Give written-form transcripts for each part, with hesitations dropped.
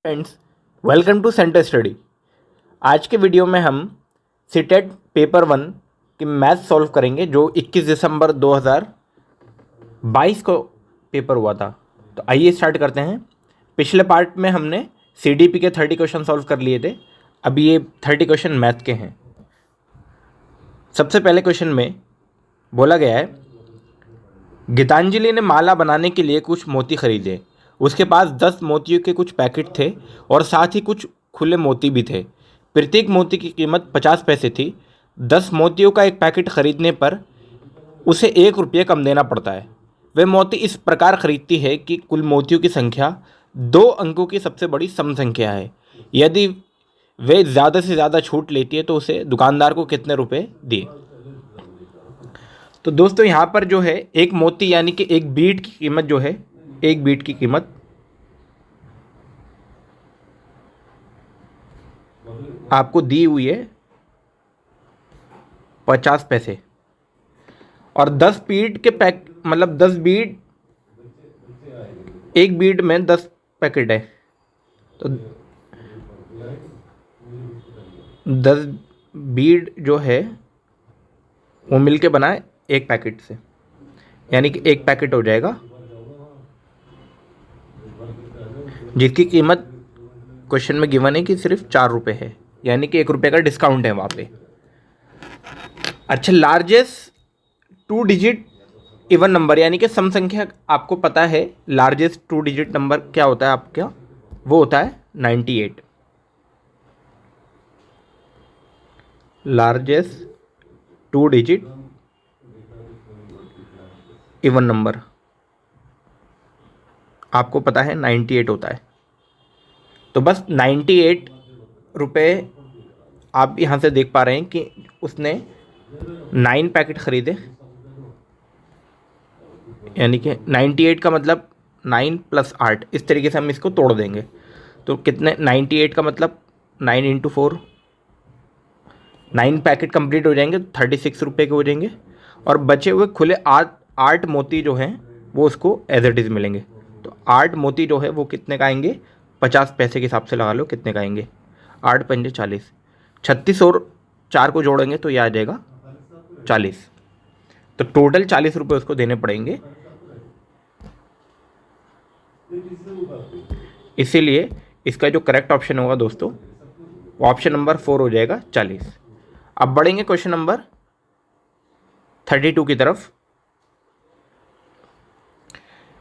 Friends, welcome to centre study. आज के video में हम सीटेट पेपर 1 की मैथ सॉल्व करेंगे जो 21 दिसंबर 2022 को पेपर हुआ था। तो आइए स्टार्ट करते हैं। पिछले पार्ट में हमने सीडीपी के 30 क्वेश्चन सॉल्व कर लिए थे। अभी ये 30 क्वेश्चन मैथ के हैं। सबसे पहले क्वेश्चन में बोला गया है, गीतांजलि ने माला बनाने के लिए कुछ मोती खरीदे। उसके पास 10 मोतियों के कुछ पैकेट थे और साथ ही कुछ खुले मोती भी थे। प्रत्येक मोती की कीमत 50 पैसे थी। 10 मोतियों का एक पैकेट खरीदने पर उसे 1 रुपये कम देना पड़ता है। वह मोती इस प्रकार खरीदती है कि कुल मोतियों की संख्या 2 अंकों की सबसे बड़ी सम संख्या है। यदि वे ज़्यादा से ज़्यादा छूट लेती है तो उसे दुकानदार को कितने रुपए दिए। तो दोस्तों यहाँ पर जो है एक मोती यानी कि एक बीट की कीमत जो है, एक बीट की कीमत आपको दी हुई है 50 पैसे और 10 बीट के पैक मतलब 10 बीट, एक बीट में 10 पैकेट है तो 10 बीट जो है वो मिलके बना है एक पैकेट से, यानी कि एक पैकेट हो जाएगा जिसकी कीमत क्वेश्चन में गिवन है कि सिर्फ 4 रुपये है, यानी कि 1 रुपये का डिस्काउंट है वहाँ पे। अच्छा, लार्जेस्ट 2 डिजिट इवन नंबर यानी कि सम संख्या आपको पता है लार्जेस्ट 2 डिजिट नंबर क्या होता है आपका, वो होता है 98। लार्जेस्ट 2 डिजिट इवन नंबर आपको पता है 98 होता है। तो बस 98 रुपये आप यहाँ से देख पा रहे हैं कि उसने 9 पैकेट खरीदे, यानी कि 98 का मतलब 9 + 8। इस तरीके से हम इसको तोड़ देंगे तो कितने, 98 का मतलब 9 × 4, 9 पैकेट कंप्लीट हो जाएंगे, 36 रुपये के हो जाएंगे। और बचे हुए खुले 8 मोती जो हैं वो उसको एज इट इज़ मिलेंगे। तो 8 मोती जो है वो कितने का आएंगे, 50 पैसे के हिसाब से लगा लो कितने का आएंगे, 8 × 5 = 40, 36 और 4 को जोड़ेंगे तो ये आ जाएगा 40। तो टोटल 40 रुपये उसको देने पड़ेंगे। इसीलिए इसका जो करेक्ट ऑप्शन होगा दोस्तों वो ऑप्शन नंबर 4 हो जाएगा, 40। अब बढ़ेंगे क्वेश्चन नंबर 32 की तरफ।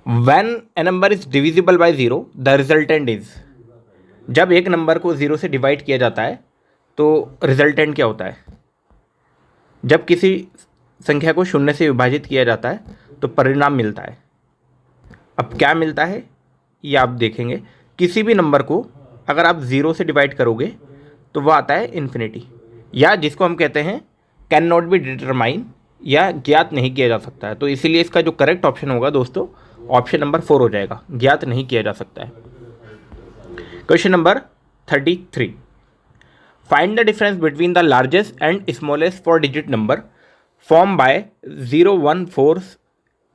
When a number is divisible by 0, the resultant is। जब एक नंबर को 0 से डिवाइड किया जाता है तो रिजल्टेंट क्या होता है। जब किसी संख्या को 0 से विभाजित किया जाता है तो परिणाम मिलता है। अब क्या मिलता है ये आप देखेंगे। किसी भी नंबर को अगर आप 0 से डिवाइड करोगे तो वह आता है इन्फिनिटी, या जिसको हम कहते हैं कैन नॉट बी डिटरमाइन, या ज्ञात नहीं किया जा सकता है। तो इसीलिए इसका जो करेक्ट ऑप्शन होगा दोस्तों ऑप्शन नंबर 4 हो जाएगा, ज्ञात नहीं किया जा सकता है। Question number 33, find the difference between the largest and smallest 4 digit number form by 0, 1, 4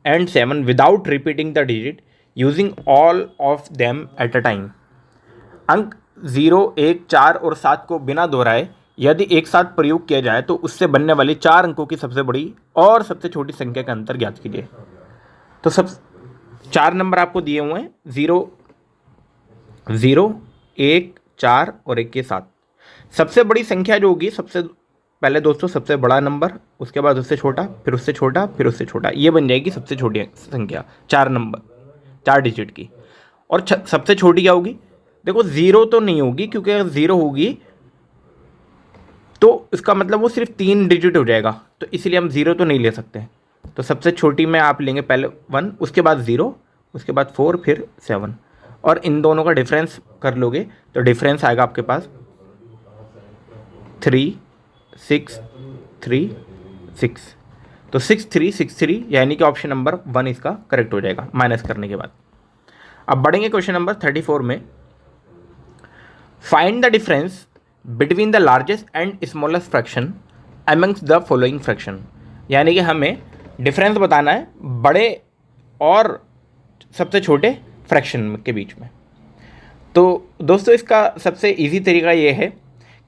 and 7 without repeating the digit using all of them at a time. अंक 0, 1, 4 और 7 को बिना दोहराए यदि एक साथ प्रयोग किया जाए तो उससे बनने वाली 4 अंकों की सबसे बड़ी और सबसे छोटी संख्या का अंतर ज्ञात कीजिए। तो सब 4 नंबर आपको दिए हुए हैं, 0, 0, 1, 4 और 1 के साथ। सबसे बड़ी संख्या जो होगी, सबसे पहले दोस्तों सबसे बड़ा नंबर, उसके बाद उससे छोटा, फिर उससे छोटा, फिर उससे छोटा, ये बन जाएगी सबसे छोटी संख्या 4 नंबर 4 डिजिट की। और सबसे छोटी क्या होगी, देखो 0 तो नहीं होगी, क्योंकि अगर 0 होगी तो इसका मतलब वो सिर्फ 3 डिजिट हो जाएगा, तो इसलिए हम 0 तो नहीं ले सकते। तो सबसे छोटी में आप लेंगे पहले 1, उसके बाद 0, उसके बाद 4, फिर 7, और इन दोनों का डिफरेंस कर लोगे तो डिफरेंस आएगा आपके पास 3, 6, 3, 6। तो 6, 3, 6, 3, यानी कि ऑप्शन नंबर 1 इसका करेक्ट हो जाएगा माइनस करने के बाद। अब बढ़ेंगे क्वेश्चन नंबर 34 में। Find the difference between the largest and smallest fraction amongst the following fraction, यानी कि हमें डिफरेंस बताना है बड़े और सबसे छोटे फ्रैक्शन के बीच में। तो दोस्तों इसका सबसे इजी तरीका ये है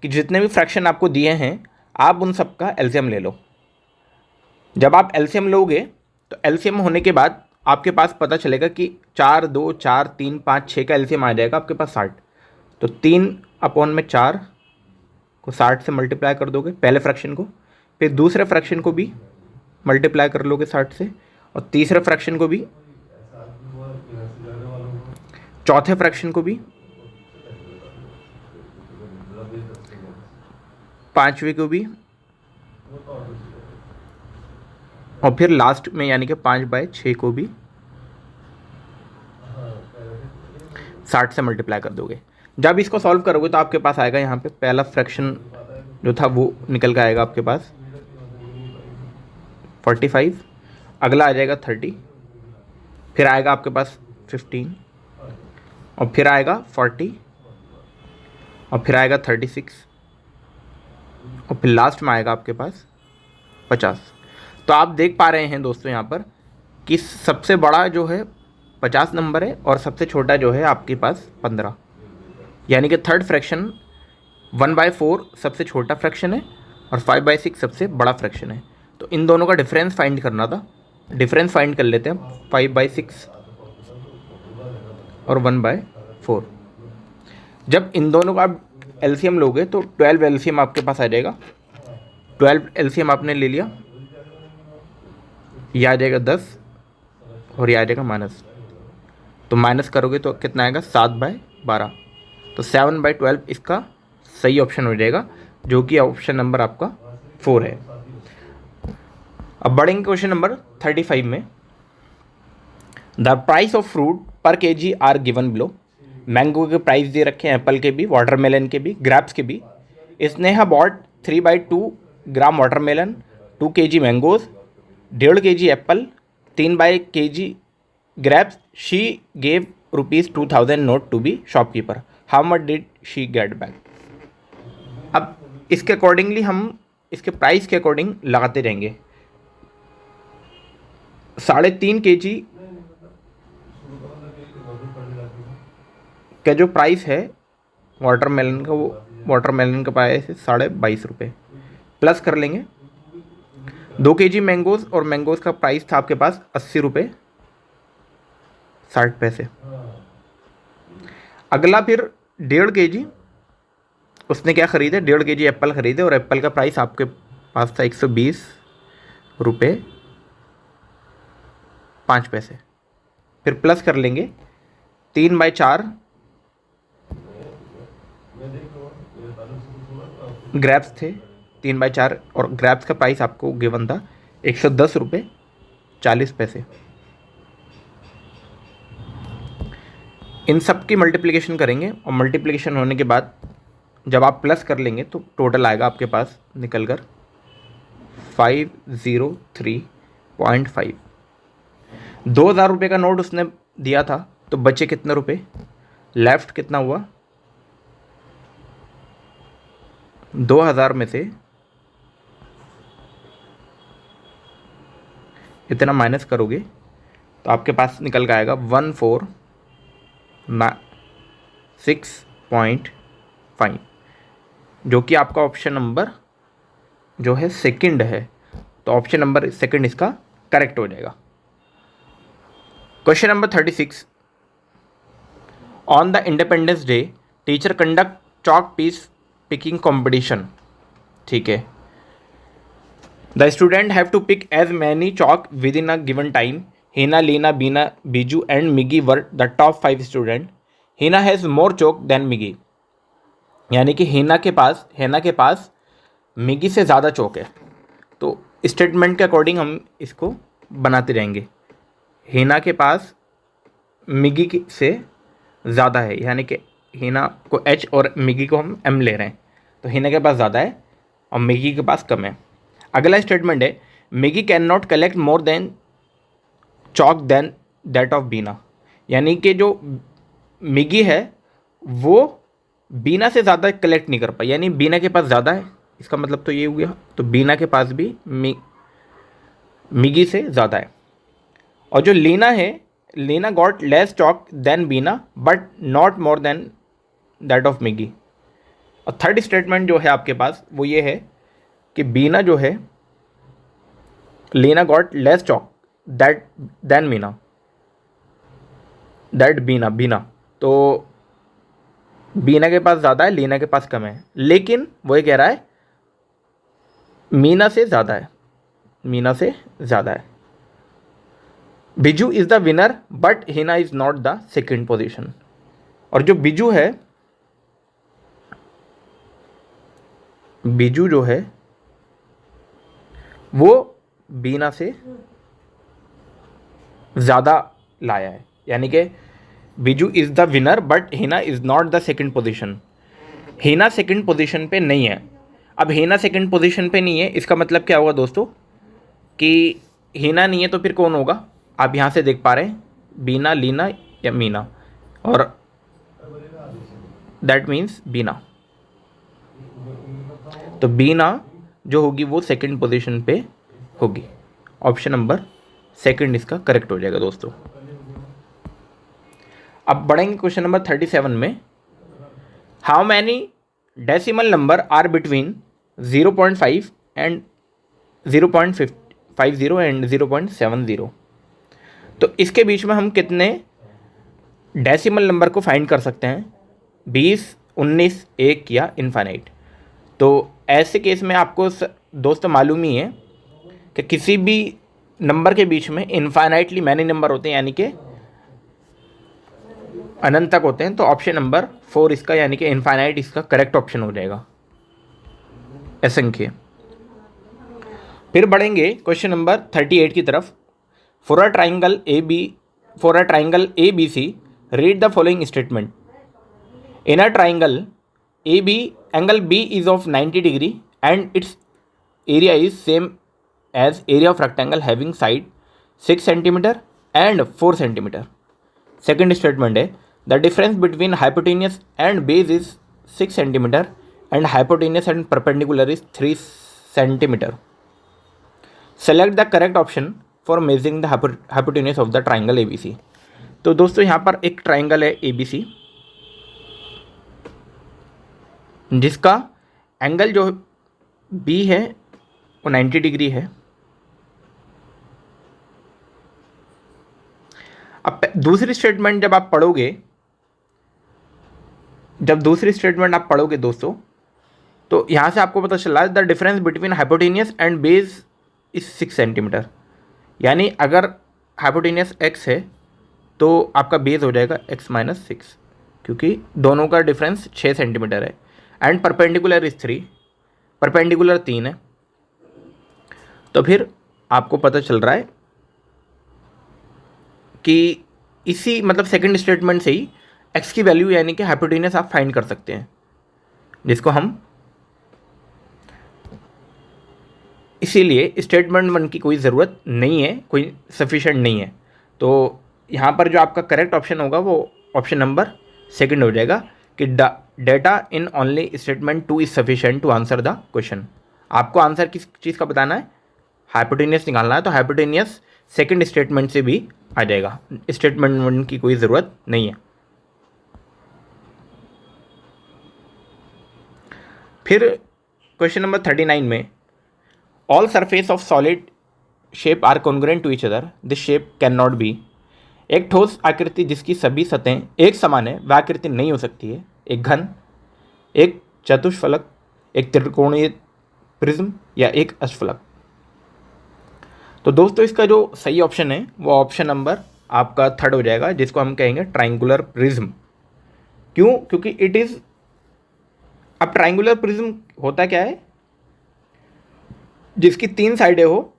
कि जितने भी फ्रैक्शन आपको दिए हैं आप उन सब का एलसीएम ले लो। जब आप एलसीएम लोगे तो एलसीएम होने के बाद आपके पास पता चलेगा कि 4, 2, 4, 3, 5, 6 का एलसीएम आ जाएगा आपके पास 60। तो 3/4 को 60 से मल्टीप्लाई कर दोगे पहले फ्रैक्शन को, फिर दूसरे फ्रैक्शन को भी मल्टीप्लाई कर लोगे 60 से, और तीसरे फ्रैक्शन को भी, चौथे फ्रैक्शन को भी, पांचवे को भी, और फिर लास्ट में यानी कि 5/6 को भी 60 से मल्टीप्लाई कर दोगे। जब इसको सॉल्व करोगे तो आपके पास आएगा यहाँ पे पहला फ्रैक्शन जो था वो निकल कर आएगा आपके पास 45, अगला आ जाएगा 30, फिर आएगा आपके पास 15, और फिर आएगा 40, और फिर आएगा 36, और फिर लास्ट में आएगा आपके पास 50। तो आप देख पा रहे हैं दोस्तों यहाँ पर कि सबसे बड़ा जो है 50 नंबर है और सबसे छोटा जो है आपके पास 15, यानी कि थर्ड फ्रैक्शन 1/4 सबसे छोटा फ्रैक्शन है और 5/6 सबसे बड़ा फ्रैक्शन है। तो इन दोनों का डिफरेंस फाइंड करना था। डिफरेंस फाइंड कर लेते हैं 5/6 और 1/4। जब इन दोनों का आप एलसीएम लोगे तो 12 एलसीएम आपके पास आ जाएगा। 12 एलसीएम आपने ले लिया, यह आ जाएगा 10 और यह आ जाएगा माइनस। तो माइनस करोगे तो कितना आएगा 7/12। तो 7/12 इसका सही ऑप्शन हो जाएगा, जो कि ऑप्शन नंबर आपका 4 है। अब बढ़ेंगे क्वेश्चन नंबर 35 में। The price of fruit per KG are given below. Mango के प्राइस दे रखे हैं, एप्पल के भी, वाटरमेलन के भी, ग्रेप्स के भी। Sneha bought 3/2 gram watermelon, 2 kg mangoes, 1.5 kg apple, 3 kg grapes. She gave ₹2000 note to be shopkeeper. How much did she get back? अब इसके अकॉर्डिंगली हम इसके प्राइस के अकॉर्डिंग लगाते रहेंगे। 3.5 kg का जो प्राइस है वाटरमेलन का, वो वाटरमेलन का प्राइस है ₹22.5, प्लस कर लेंगे 2 kg मैंगोज, और मैंगोज का प्राइस था आपके पास ₹80.60। अगला फिर 1.5 kg उसने क्या ख़रीदे, 1.5 kg एप्पल ख़रीदे, और एप्पल का प्राइस आपके पास था ₹120.05। फिर प्लस कर लेंगे 3/4 ग्रैप्स थे, 3/4, और ग्रैप्स का प्राइस आपको गिवन था ₹110.40। इन सब की मल्टीप्लिकेशन करेंगे, और मल्टीप्लिकेशन होने के बाद जब आप प्लस कर लेंगे तो टोटल आएगा आपके पास निकल कर 503.5। 2,000 रुपये का नोट उसने दिया था, तो बचे कितने रुपए, लेफ्ट कितना हुआ, 2,000 में से इतना माइनस करोगे तो आपके पास निकल के आएगा 146.5, जो कि आपका ऑप्शन नंबर जो है सेकंड है। तो ऑप्शन नंबर सेकंड इसका करेक्ट हो जाएगा। Question number 36। On the Independence Day teacher conduct chalk piece picking competition. ठीक है, the student have to pick as many chalk within a given time. Hina, Leena, Beena, Biju and Migi were the top 5 student. Hina has more chalk than Migi, यानी कि हिना के पास मिगी से ज़्यादा chalk है। तो स्टेटमेंट के अकॉर्डिंग हम इसको बनाते रहेंगे। हिना के पास मिगी से ज़्यादा है, यानी कि हिना को H और मिगी को हम M ले रहे हैं, तो हिना के पास ज़्यादा है और मिगी के पास कम है। अगला स्टेटमेंट है Migi can not collect more than chalk than that of Beena, यानी कि जो मिगी है वो बीना से ज़्यादा कलेक्ट नहीं कर पाई, यानी बीना के पास ज़्यादा है, इसका मतलब तो ये हो गया। तो बीना के पास भी मिगी से ज़्यादा है। और जो लीना है, Leena got less chalk than Beena but not more than that of मिगी। और थर्ड स्टेटमेंट जो है आपके पास वो ये है कि बीना जो है, Leena got less chalk that than Meena, that Beena, Beena तो बीना के पास ज़्यादा है, लीना के पास कम है, लेकिन वो ये कह रहा है मीना से ज़्यादा है, मीना से ज़्यादा है। Biju is the winner but Hina is not the second position. और जो बिजू है, बिजू जो है वो बीना से ज़्यादा लाया है, यानी कि Biju is the winner but Hina is not the second position. Hina second position पे नहीं है। अब हिना सेकेंड पोजिशन पे नहीं है, इसका मतलब क्या होगा दोस्तों कि हिना नहीं है तो फिर कौन होगा? आप यहाँ से देख पा रहे हैं बीना, लीना या मीना, और दैट मीन्स बीना। तो बीना जो होगी वो सेकंड पोजीशन पे होगी। ऑप्शन नंबर सेकंड इसका करेक्ट हो जाएगा दोस्तों। अब बढ़ेंगे क्वेश्चन नंबर 37 में। How many decimal number are between 0.5 and 0.50 and 0.70? तो इसके बीच में हम कितने डेसिमल नंबर को फाइंड कर सकते हैं? 20, 19, 1 या इनफाइनाइट। तो ऐसे केस में आपको दोस्तों मालूम ही है कि किसी भी नंबर के बीच में इनफाइनाइटली मैनी नंबर होते हैं, यानी कि अनंत तक होते हैं। तो ऑप्शन नंबर 4 इसका, यानी कि इनफाइनाइट, इसका करेक्ट ऑप्शन हो जाएगा, असंख्य। फिर बढ़ेंगे क्वेश्चन नंबर 38 की तरफ। For a triangle A B C read the following statement. In a triangle A B, angle B is of 90 degree and its area is same as area of rectangle having side 6 centimetre and 4 centimetre. Second statement है the difference between hypotenuse and base is 6 centimetre and hypotenuse and perpendicular is 3 centimetre. Select the correct option for measuring the hypotenuse of the triangle A B C. तो दोस्तों यहाँ पर एक triangle है ए B सी, जिसका angle जो B है वो 90 डिग्री है। अब दूसरी स्टेटमेंट जब आप पढ़ोगे, दोस्तों, तो यहाँ से आपको पता चला the difference between hypotenuse and base is 6 centimetre. यानी अगर हाइपोटेनियस x है तो आपका बेस हो जाएगा x माइनस 6, क्योंकि दोनों का डिफरेंस 6 सेंटीमीटर है। एंड परपेंडिकुलर इज 3, परपेंडिकुलर 3 है। तो फिर आपको पता चल रहा है कि इसी मतलब सेकंड स्टेटमेंट से ही x की वैल्यू यानी कि हाइपोटेनियस आप फाइंड कर सकते हैं, जिसको हम इसीलिए स्टेटमेंट 1 की कोई ज़रूरत नहीं है, कोई सफिशेंट नहीं है। तो यहाँ पर जो आपका करेक्ट ऑप्शन होगा वो ऑप्शन नंबर सेकंड हो जाएगा कि data in only statement 2 is sufficient to answer the question. आपको आंसर किस चीज़ का बताना है? हाइपोटेनियस निकालना है, तो हाइपोटेनियस सेकंड स्टेटमेंट से भी आ जाएगा, स्टेटमेंट 1 की कोई ज़रूरत नहीं है। फिर क्वेश्चन नंबर 39 में all surface of solid shape are congruent to each other, this shape can not be. एक ठोस आकृति जिसकी सभी सतहें एक समान है वह आकृति नहीं हो सकती है। एक घन, एक चतुष्फलक, एक त्रिकोणीय प्रिज्म या एक अष्टफलक। तो दोस्तों इसका जो सही ऑप्शन है वो ऑप्शन नंबर आपका थर्ड हो जाएगा, जिसको हम कहेंगे ट्राइंगुलर प्रिज्म। क्यों? क्योंकि इट इज़, अब ट्राइंगुलर प्रिज्म होता क्या है? जिसकी 3 साइडें हो,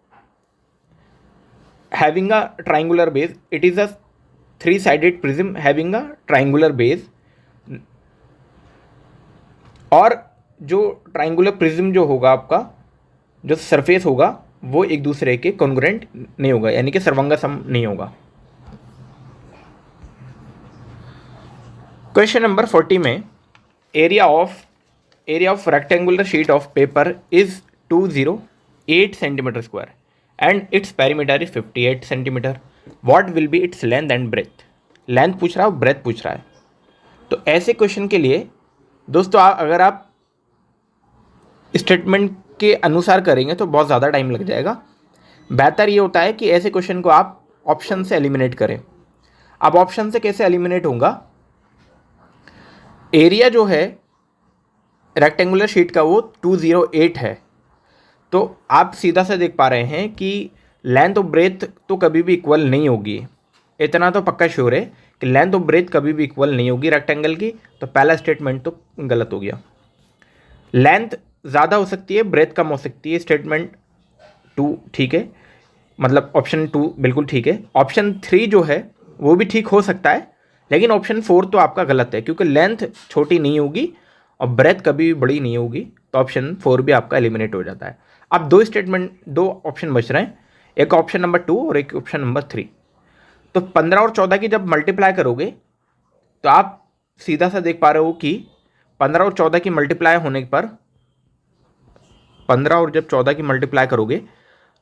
having a triangular base, it is a three sided prism having a triangular base. और जो ट्राइंगुलर प्रिज्म जो होगा, आपका जो सरफेस होगा वो एक दूसरे के कॉन्ग्रुएंट नहीं होगा, यानी कि सर्वंगासम नहीं होगा। क्वेश्चन नंबर 40 में area of rectangular sheet of paper is 208 centimetre square and its perimeter is 58 centimetre. What will be its length and breadth? Length पूछ रहा है, ब्रेथ पूछ रहा है। तो ऐसे क्वेश्चन के लिए दोस्तों अगर आप स्टेटमेंट के अनुसार करेंगे तो बहुत ज़्यादा टाइम लग जाएगा। बेहतर ये होता है कि ऐसे क्वेश्चन को आप ऑप्शन से एलिमिनेट करें। अब ऑप्शन से कैसे एलिमिनेट होगा, एरिया जो है रेक्टेंगुलर शीट का वो 208 है, तो आप सीधा से देख पा रहे हैं कि लेंथ और ब्रेथ तो कभी भी इक्वल नहीं होगी। इतना तो पक्का श्योर है कि लेंथ और ब्रेथ कभी भी इक्वल नहीं होगी रेक्टेंगल की, तो पहला स्टेटमेंट तो गलत हो गया। लेंथ ज़्यादा हो सकती है, ब्रेथ कम हो सकती है, स्टेटमेंट 2 ठीक है, मतलब ऑप्शन 2 बिल्कुल ठीक है। ऑप्शन 3 जो है वो भी ठीक हो सकता है, लेकिन ऑप्शन 4 तो आपका गलत है, क्योंकि लेंथ छोटी नहीं होगी और ब्रेथ कभी भी बड़ी नहीं होगी, तो ऑप्शन 4 भी आपका एलिमिनेट हो जाता है। अब दो ऑप्शन बच रहे हैं, एक ऑप्शन नंबर 2 और एक ऑप्शन नंबर 3। तो 15 और 14 की जब मल्टीप्लाई करोगे तो आप सीधा सा देख पा रहे हो कि 15 और 14 की मल्टीप्लाई होने पर 15 और जब 14 की मल्टीप्लाई करोगे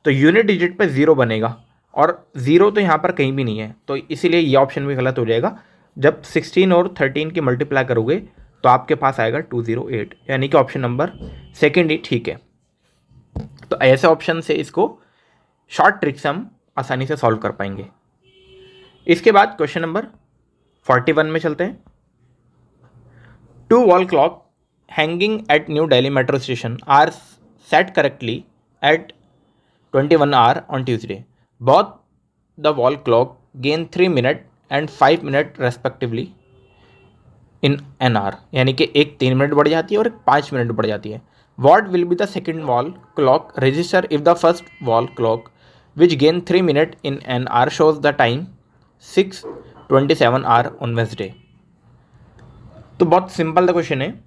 तो यूनिट डिजिट पे 0 बनेगा, और 0 तो यहाँ पर कहीं भी नहीं है, तो इसीलिए ये ऑप्शन भी गलत हो जाएगा। जब 16 और 13 की मल्टीप्लाई करोगे तो आपके पास आएगा 208, यानी कि ऑप्शन नंबर सेकेंड ही ठीक है। तो ऐसे ऑप्शन से इसको शॉर्ट ट्रिक से हम आसानी से सॉल्व कर पाएंगे। इसके बाद क्वेश्चन नंबर 41 में चलते हैं। 2 wall clock hanging at New Delhi metro station are set correctly at 21 hour on Tuesday. Both the wall clock gain 3 minutes and 5 minutes respectively in an hour, यानी कि एक 3 मिनट बढ़ जाती है और एक 5 मिनट बढ़ जाती है। What will be the second wall clock register if the first wall clock which gain 3 minutes in an hour shows the time 6:27 hour on Wednesday? तो बहुत सिंपल सा क्वेश्चन है,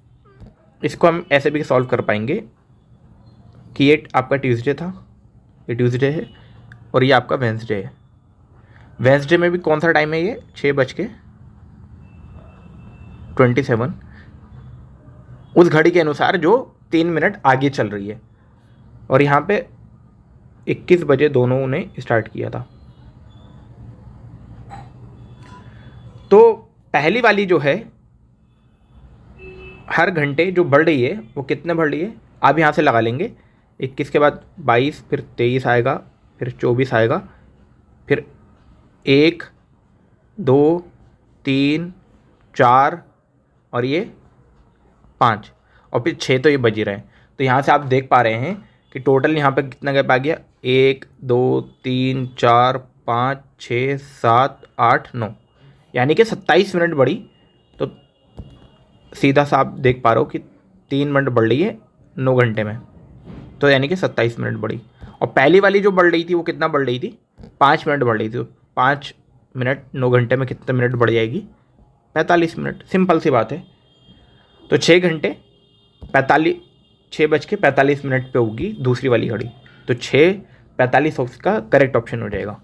इसको हम ऐसे भी सॉल्व कर पाएंगे कि ये आपका ट्यूसडे था, ये ट्यूसडे है, और ये आपका वेंसडे है। वेंसडे में भी कौन सा टाइम है, ये 6:27 उस घड़ी के अनुसार जो 3 मिनट आगे चल रही है, और यहाँ पे 21 बजे दोनों ने स्टार्ट किया था। तो पहली वाली जो है हर घंटे जो बढ़ रही है वो कितने बढ़ रही है, आप यहाँ से लगा लेंगे। 21 के बाद 22, फिर 23 आएगा, फिर 24 आएगा, फिर 1, 2, 3, 4 और ये 5 और फिर 6, तो ये बज ही रहे हैं। तो यहाँ से आप देख पा रहे हैं कि टोटल यहाँ पे कितना गैप आ गया, 1, 2, 3, 4, 5, 6, 7, 8, 9, यानी कि 27 मिनट बढ़ी। तो सीधा सा आप देख पा रहे हो कि 3 मिनट बढ़ रही है 9 घंटे में, तो यानी कि 27 मिनट बढ़ी। और पहली वाली जो बढ़ रही थी वो कितना बढ़ रही थी, 5 मिनट बढ़ रही थी। 5 मिनट 9 घंटे में कितने मिनट बढ़ जाएगी, 45 मिनट। सिंपल सी बात है। तो 6 घंटे 6:45 पे होगी दूसरी वाली घड़ी, तो 6:45 उसका करेक्ट ऑप्शन हो जाएगा।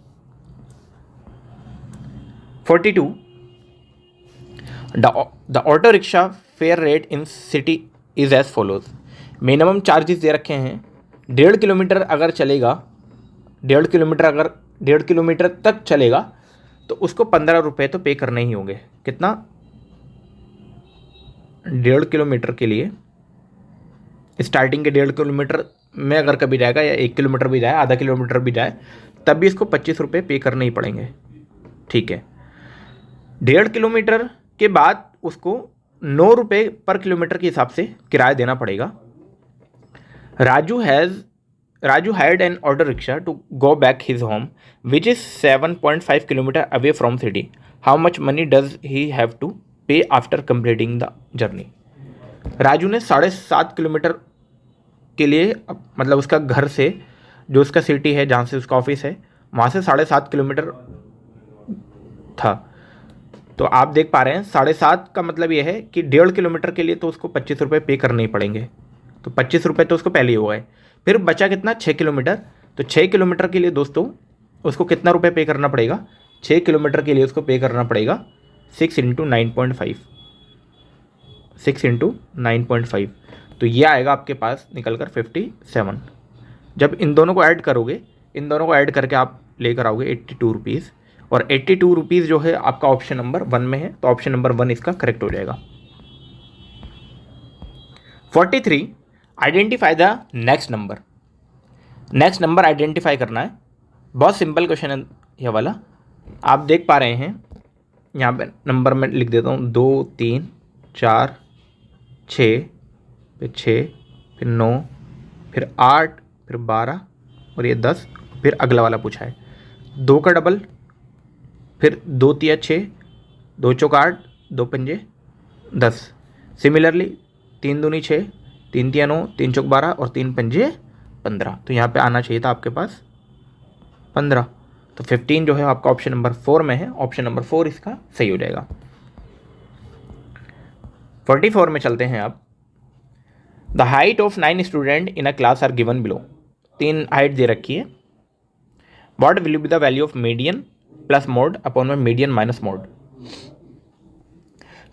42, the auto rickshaw fare rate in city is as follows. Minimum charges दे रखे हैं, 1.5 किलोमीटर अगर चलेगा, 1.5 किलोमीटर तक चलेगा तो उसको 15 रुपये तो पे करने ही होंगे। कितना, 1.5 किलोमीटर के लिए स्टार्टिंग के 1.5 किलोमीटर में अगर कभी जाएगा, या 1 किलोमीटर भी जाए, आधा किलोमीटर भी जाए, तब भी इसको 25 रुपये पे करने ही पड़ेंगे। ठीक है, 1.5 किलोमीटर के बाद उसको 9 रुपये पर किलोमीटर के हिसाब से किराया देना पड़ेगा। Raju hired an auto rickshaw to go back his home, which is 7.5 kilometer away from city. How much money does he have to pay after completing the journey? Raju ने 7.5 किलोमीटर के लिए, मतलब उसका घर से जो उसका सिटी है जहाँ से उसका ऑफिस है वहाँ से 7.5 किलोमीटर था। तो आप देख पा रहे हैं 7.5 का मतलब ये है कि 1.5 किलोमीटर के लिए तो उसको 25 रुपये पे करने ही पड़ेंगे। तो 25 रुपये तो उसको पहले ही हो गए। फिर बचा कितना, 6 किलोमीटर। तो 6 किलोमीटर के लिए दोस्तों उसको कितना रुपये पे करना पड़ेगा, 6 किलोमीटर के लिए उसको पे करना पड़ेगा 6 × 9.5, 6 × 9.5। तो ये आएगा आपके पास निकल कर 57। जब इन दोनों को ऐड करोगे, इन दोनों को ऐड करके आप लेकर आओगे 82 रुपीज़, और 82 रुपीज़ जो है आपका ऑप्शन नंबर 1 में है, तो ऑप्शन नंबर 1 इसका करेक्ट हो जाएगा। 43, identify the next number. Next number identify करना है, बहुत सिंपल क्वेश्चन है ये वाला। आप देख पा रहे हैं यहाँ पे नंबर में लिख देता हूँ 2 3 4 6, फिर 6, फिर 9, फिर 8, फिर 12 और ये 10, फिर अगला वाला पूछा है 2 का डबल, फिर 2 तिया 6, 2 चौका 8, 2 पंजे 10। सिमिलरली 3 दूनी 6, 3 तिया 9, 3 चौक 12 और 3 पंजे 15। तो यहाँ पे आना चाहिए था आपके पास 15। तो 15 जो है आपका ऑप्शन नंबर 4 में है, ऑप्शन नंबर 4 इसका सही हो जाएगा। 44 में चलते हैं आप। The height of 9 student in a class are given below. 3 height दे रखी है। What will be the value of median plus mode upon में मीडियन माइनस मोड।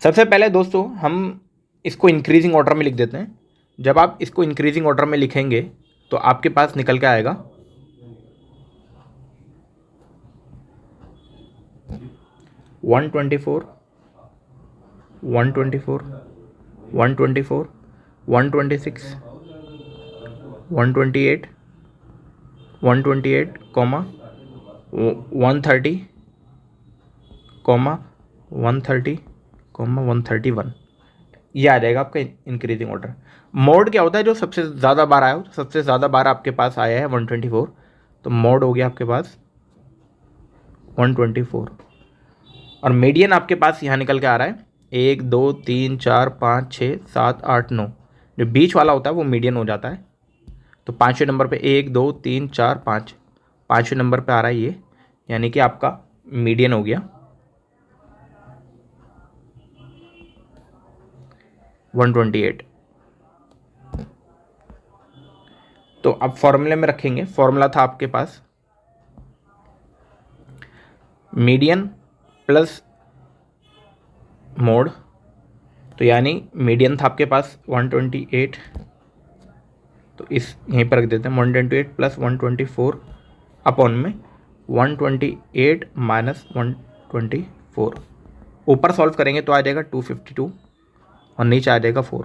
सबसे पहले दोस्तों हम इसको इंक्रीजिंग ऑर्डर में लिख देते हैं। जब आप इसको इंक्रीजिंग ऑर्डर में लिखेंगे तो आपके पास निकल के आएगा 124, 124, 124, 126, 128, 128, 130, 130, 131। ये आ जाएगा आपका इंक्रीजिंग ऑर्डर। मोड क्या होता है, जो सबसे ज़्यादा बार आया हो, सबसे ज़्यादा बार आपके पास आया है 124, तो मोड हो गया आपके पास 124। और मीडियन आपके पास यहाँ निकल के आ रहा है 1 2 3 4 5 6 7 8 9। जो बीच वाला होता है वो मीडियन हो जाता है। तो 5वें नंबर पे 1 2 3 4 5, 5वें नंबर पे आ रहा है ये, यानी कि आपका मीडियन हो गया 128। तो अब फॉर्मूले में रखेंगे। फॉर्मूला था आपके पास मीडियन प्लस मोड, तो यानी मीडियन था आपके पास 128, तो इस यहीं पर रख देते हैं 128 प्लस 124 अपॉन में 128 माइनस 124। ऊपर सॉल्व करेंगे तो आ जाएगा 252 और नीचे आ जाएगा 4।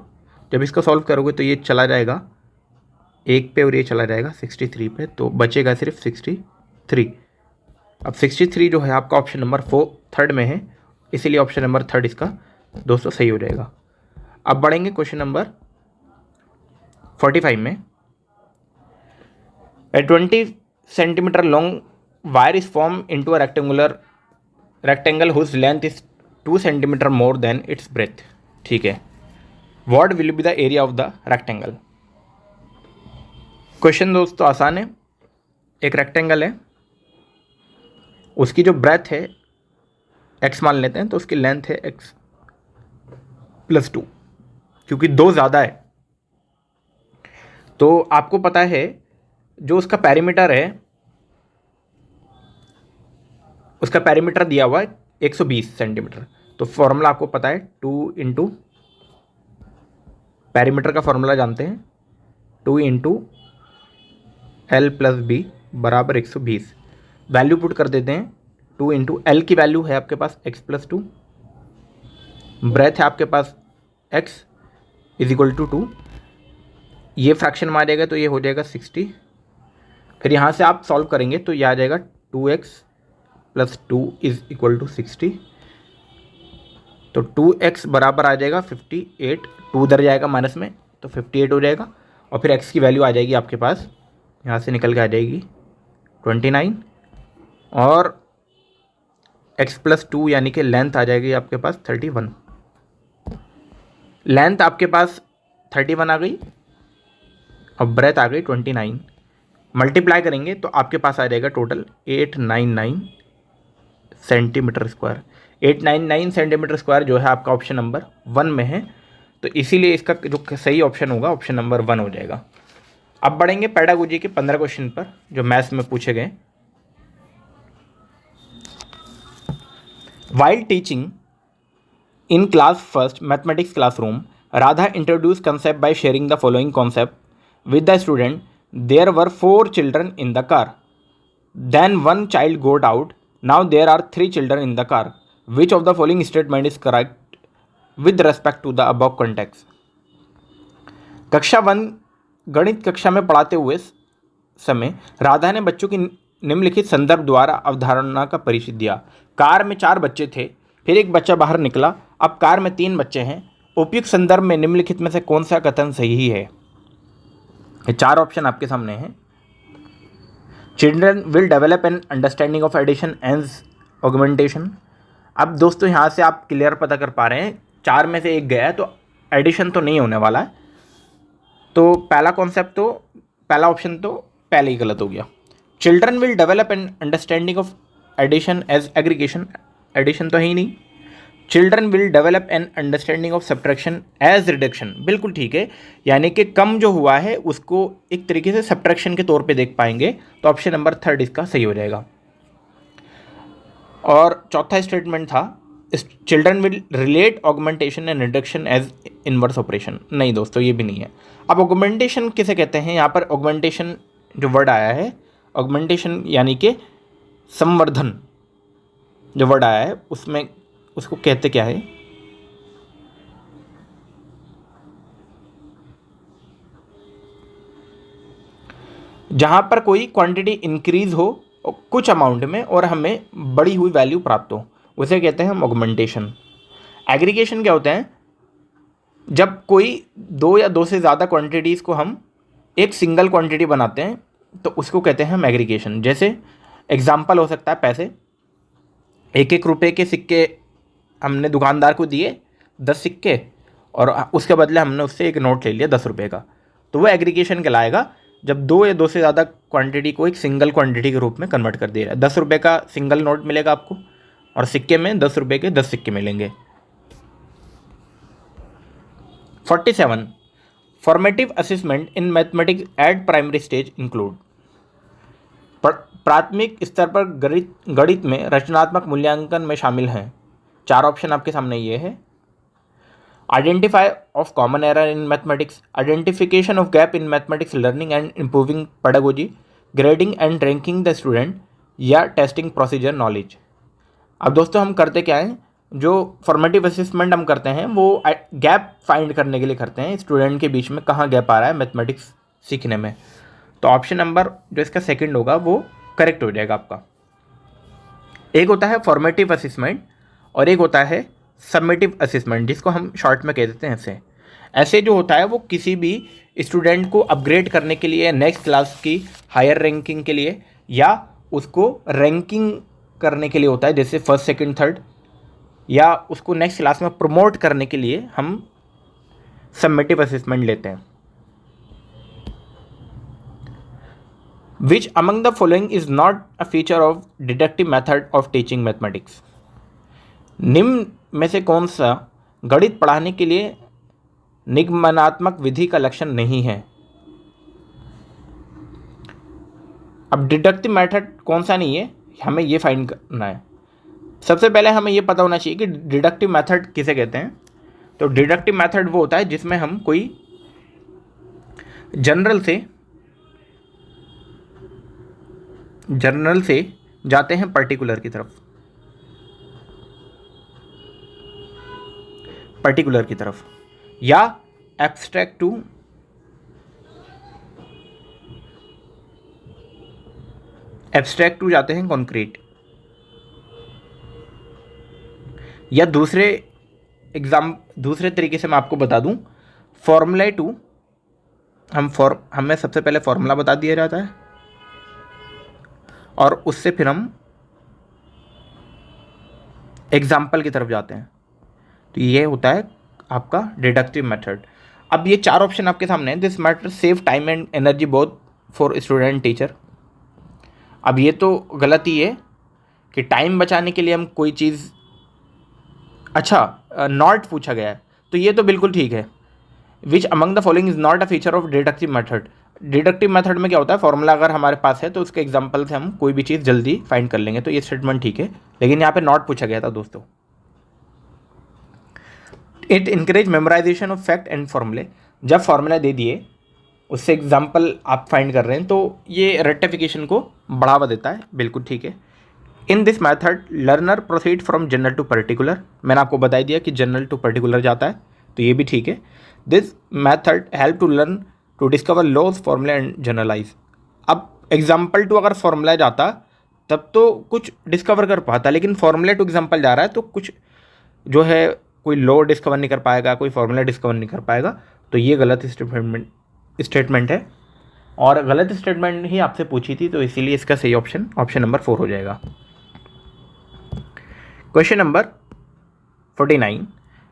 जब इसको सॉल्व करोगे तो ये चला जाएगा 1 पे और ये चला जाएगा 63 पे, तो बचेगा सिर्फ 63। अब 63 जो है आपका ऑप्शन नंबर 3 में है, इसीलिए ऑप्शन नंबर 3 इसका दोस्तों सही हो जाएगा। अब बढ़ेंगे क्वेश्चन नंबर 45 में। A 20 centimetre long wire is form into a rectangle whose length is 2 centimetre more than its breadth. ठीक है, what will be the area of the rectangle. Question दोस्तों आसान है। एक रेक्टेंगल है, उसकी जो ब्रेथ है x मान लेते हैं, तो उसकी लेंथ है x + 2, क्योंकि 2 ज़्यादा है। तो आपको पता है जो उसका पेरीमीटर है, उसका पेरीमीटर दिया हुआ है 120 सेंटीमीटर। तो फॉर्मूला आपको पता है 2 इंटू पेरीमीटर का फॉर्मूला जानते हैं, 2 इंटू L + B बराबर 120। वैल्यू पुट कर देते हैं। 2 इंटू L की वैल्यू है आपके पास x + 2, ब्रेथ है आपके पास x = 2, ये फ्रैक्शन में आ जाएगा तो ये हो जाएगा 60। फिर यहाँ से आप सॉल्व करेंगे तो ये आ जाएगा 2x + 2 = 60। तो 2x बराबर आ जाएगा 58, 2 उधर जाएगा माइनस में तो 58 हो जाएगा। और फिर x की वैल्यू आ जाएगी आपके पास, यहाँ से निकल के आ जाएगी 29, और x + 2 यानी कि लेंथ आ जाएगी आपके पास 31। लेंथ आपके पास 31 आ गई और ब्रेथ आ गई 29। मल्टीप्लाई करेंगे तो आपके पास आ जाएगा total 899 centimetre square. 899 centimetre square जो है आपका ऑप्शन नंबर 1 में है, तो इसीलिए इसका जो सही ऑप्शन होगा ऑप्शन नंबर 1 हो जाएगा। अब बढ़ेंगे पेडागोजी के 15 क्वेश्चन पर जो मैथ्स में पूछे गए। While teaching in class first mathematics classroom, Radha introduced concept by sharing the following concept with the student. There were 4 children in the car. Then one child got out now there are 3 children in the car, which of the following statement is correct with respect to the above context. कक्षा 1 गणित कक्षा में पढ़ाते हुए समय राधा ने बच्चों की निम्नलिखित संदर्भ द्वारा अवधारणा का परिचय दिया। कार में 4 बच्चे थे, फिर एक बच्चा बाहर निकला, अब कार में 3 बच्चे हैं। उपयुक्त संदर्भ में निम्नलिखित में से कौन सा कथन सही है। ये 4 ऑप्शन आपके सामने हैं। Children will develop an understanding of addition and augmentation. अब दोस्तों यहाँ से आप क्लियर पता कर पा रहे हैं 4 में से एक गया है, तो एडिशन तो नहीं होने वाला है। तो पहला ऑप्शन तो पहले ही गलत हो गया। Children will develop an understanding of addition as aggregation, addition तो है ही नहीं। Children will develop an understanding of subtraction as reduction, बिल्कुल ठीक है, यानी कि कम जो हुआ है उसको एक तरीके से सब्ट्रैक्शन के तौर पे देख पाएंगे। तो ऑप्शन नंबर 3 इसका सही हो जाएगा। और चौथा स्टेटमेंट था children will relate augmentation and reduction as inverse operation. नहीं दोस्तों, ये भी नहीं है। अब ऑगमेंटेशन किसे कहते हैं, यहाँ पर ऑगमेंटेशन जो वर्ड आया है, ऑगमेंटेशन यानी कि संवर्धन जो वर्ड आया है उसमें उसको कहते क्या है। जहां पर कोई क्वांटिटी इंक्रीज हो कुछ अमाउंट में और हमें बढ़ी हुई वैल्यू प्राप्त हो, उसे कहते हैं हम ऑगमेंटेशन। एग्रीगेशन क्या होता है, जब कोई 2 या 2 से ज़्यादा क्वांटिटीज़ को हम एक सिंगल क्वांटिटी बनाते हैं तो उसको कहते हैं हम एग्रीगेशन। जैसे एग्जाम्पल हो सकता है पैसे, 1-1 रुपये के सिक्के हमने दुकानदार को दिए 10 सिक्के, और उसके बदले हमने उससे एक नोट ले लिया 10 रुपये का, तो वो एग्रीगेशन कहलाएगा जब 2 या 2 से ज़्यादा क्वांटिटी को एक सिंगल क्वांटिटी के रूप में कन्वर्ट कर दिया है। 10 रुपये का सिंगल नोट मिलेगा आपको और सिक्के में 10 रुपये के 10 सिक्के मिलेंगे। 47 formative assessment in mathematics eight primary stage include. प्राथमिक स्तर पर गणित में रचनात्मक मूल्यांकन में शामिल हैं। 4 ऑप्शन आपके सामने ये है। Identify of common error in mathematics, identification of gap in mathematics learning and improving pedagogy, grading and ranking the student, या टेस्टिंग प्रोसीजर नॉलेज। अब दोस्तों हम करते क्या हैं, जो फॉर्मेटिव असेसमेंट हम करते हैं वो गैप फाइंड करने के लिए करते हैं, स्टूडेंट के बीच में कहाँ गैप आ रहा है मैथमेटिक्स सीखने में। तो ऑप्शन नंबर जो इसका सेकंड होगा वो करेक्ट हो जाएगा आपका। एक होता है फॉर्मेटिव असेसमेंट और एक होता है समेटिव असेसमेंट, जिसको हम शॉर्ट में कह देते हैं ऐसे जो होता है वो किसी भी स्टूडेंट को अपग्रेड करने के लिए, नेक्स्ट क्लास की हायर रैंकिंग के लिए, या उसको रैंकिंग करने के लिए होता है, जैसे फर्स्ट सेकंड थर्ड, या उसको नेक्स्ट क्लास में प्रमोट करने के लिए हम समेटिव असेसमेंट लेते हैं। Which among the following is not a feature of deductive method of teaching mathematics? निम्न में से कौन सा गणित पढ़ाने के लिए निगमनात्मक विधि का लक्षण नहीं है। अब डिडक्टिव मेथड कौन सा नहीं है, हमें ये फाइंड करना है। सबसे पहले हमें ये पता होना चाहिए कि डिडक्टिव मेथड किसे कहते हैं। तो डिडक्टिव मेथड वो होता है जिसमें हम कोई जनरल से जाते हैं पर्टिकुलर की तरफ, या एब्स्ट्रैक्ट टू जाते हैं कॉन्क्रीट, या दूसरे तरीके से मैं आपको बता दूं, फॉर्मूला टू हमें सबसे पहले फॉर्मूला बता दिया जाता है और उससे फिर हम एग्जाम्पल की तरफ जाते हैं। तो ये होता है आपका डिडक्टिव मेथड। अब ये 4 ऑप्शन आपके सामने हैं। This matter save time and energy both for student teacher. अब ये तो गलत ही है कि टाइम बचाने के लिए हम कोई चीज़, अच्छा नॉट पूछा गया है तो ये तो बिल्कुल ठीक है। विच among the following is not a feature of deductive method. Deductive method में क्या होता है, फॉर्मूला अगर हमारे पास है तो उसके एग्जाम्पल से हम कोई भी चीज़ जल्दी फाइंड कर लेंगे, तो ये स्टेटमेंट ठीक है, लेकिन यहाँ पे नॉट पूछा गया था दोस्तों। It encourage memorisation of fact and फॉर्मूले। जब फॉर्मूला दे दिए उससे एग्जाम्पल आप फाइंड कर रहे हैं तो ये रेक्टिफिकेशन को बढ़ावा देता है, बिल्कुल ठीक है। In this method learner proceed from general to particular, मैंने आपको बता दिया कि जनरल टू पर्टिकुलर जाता है, तो ये भी ठीक है। This method help to learn to discover laws formula and generalize. अब एग्जाम्पल टू अगर फॉर्मूला जाता तब तो कुछ डिस्कवर कर पाता, लेकिन फॉर्मूला टू एग्जाम्पल जा रहा है तो कुछ जो है कोई लॉ डिस्कवर नहीं कर पाएगा, कोई फॉर्मूला डिस्कवर नहीं कर पाएगा। तो ये गलत स्टेटमेंट है, और गलत स्टेटमेंट ही आपसे पूछी थी, तो इसीलिए इसका सही ऑप्शन ऑप्शन नंबर 4 हो जाएगा। Question number 49,